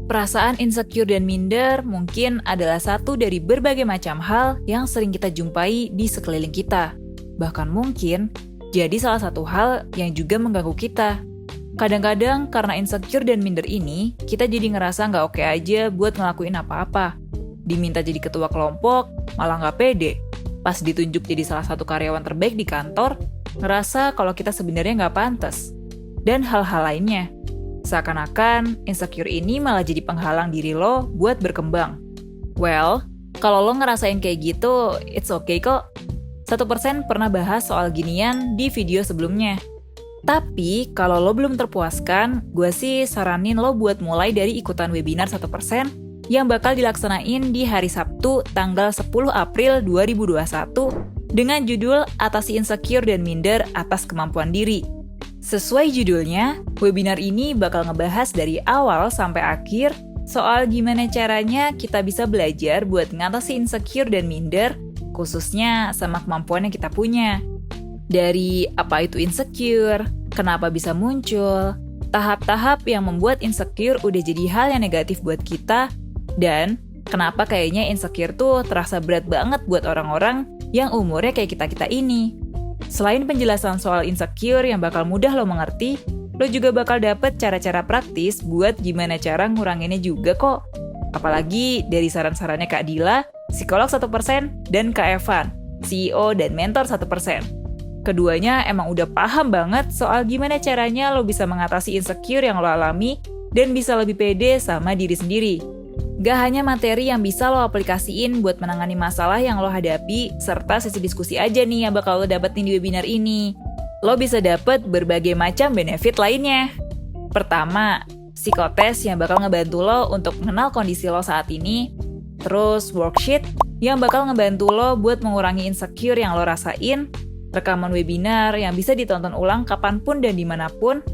Perasaan insecure dan minder mungkin adalah satu dari berbagai macam hal yang sering kita jumpai di sekeliling kita. Bahkan mungkin jadi salah satu hal yang juga mengganggu kita. Kadang-kadang karena insecure dan minder ini, kita jadi ngerasa nggak oke aja buat ngelakuin apa-apa. Diminta jadi ketua kelompok, malah nggak pede. Pas ditunjuk jadi salah satu karyawan terbaik di kantor, ngerasa kalau kita sebenarnya nggak pantas. Dan hal-hal lainnya. Seakan-akan insecure ini malah jadi penghalang diri lo buat berkembang. Well, kalau lo ngerasain kayak gitu, it's okay kok. 1% pernah bahas soal ginian di video sebelumnya. Tapi, kalau lo belum terpuaskan, gue sih saranin lo buat mulai dari ikutan webinar 1% yang bakal dilaksanain di hari Sabtu tanggal 10 April 2021 dengan judul Atasi Insecure dan Minder Atas Kemampuan Diri. Sesuai judulnya, webinar ini bakal ngebahas dari awal sampai akhir soal gimana caranya kita bisa belajar buat ngatasi insecure dan minder, khususnya sama kemampuan yang kita punya. Dari apa itu insecure, kenapa bisa muncul, tahap-tahap yang membuat insecure udah jadi hal yang negatif buat kita, dan kenapa kayaknya insecure tuh terasa berat banget buat orang-orang yang umurnya kayak kita-kita ini. Selain penjelasan soal insecure yang bakal mudah lo mengerti, lo juga bakal dapet cara-cara praktis buat gimana cara nguranginnya juga kok. Apalagi dari saran-sarannya Kak Dila, psikolog 1%, dan Kak Evan, CEO dan mentor 1%. Keduanya emang udah paham banget soal gimana caranya lo bisa mengatasi insecure yang lo alami dan bisa lebih pede sama diri sendiri. Gak hanya materi yang bisa lo aplikasiin buat menangani masalah yang lo hadapi, serta sesi diskusi aja nih yang bakal lo dapetin di webinar ini. Lo bisa dapet berbagai macam benefit lainnya. Pertama, psikotes yang bakal ngebantu lo untuk mengenal kondisi lo saat ini. Terus worksheet yang bakal ngebantu lo buat mengurangi insecure yang lo rasain. Rekaman webinar yang bisa ditonton ulang kapanpun dan dimanapun.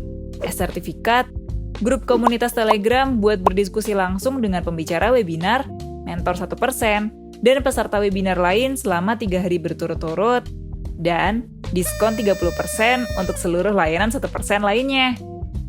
Sertifikat, grup komunitas Telegram buat berdiskusi langsung dengan pembicara webinar, mentor 1%, dan peserta webinar lain selama 3 hari berturut-turut, dan diskon 30% untuk seluruh layanan 1% lainnya.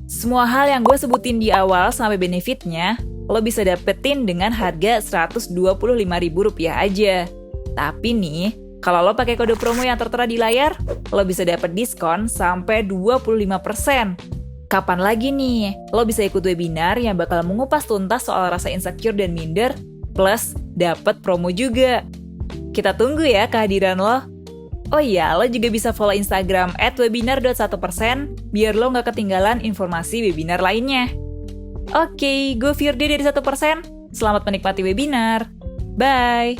Semua hal yang gue sebutin di awal sampai benefitnya, lo bisa dapetin dengan harga Rp125.000 aja. Tapi nih, kalau lo pakai kode promo yang tertera di layar, lo bisa dapet diskon sampai 25%. Kapan lagi nih, lo bisa ikut webinar yang bakal mengupas tuntas soal rasa insecure dan minder, plus dapet promo juga. Kita tunggu ya kehadiran lo. Oh iya, lo juga bisa follow Instagram @webinar.1% biar lo nggak ketinggalan informasi webinar lainnya. Oke, gue Firdy dari 1%. Selamat menikmati webinar. Bye!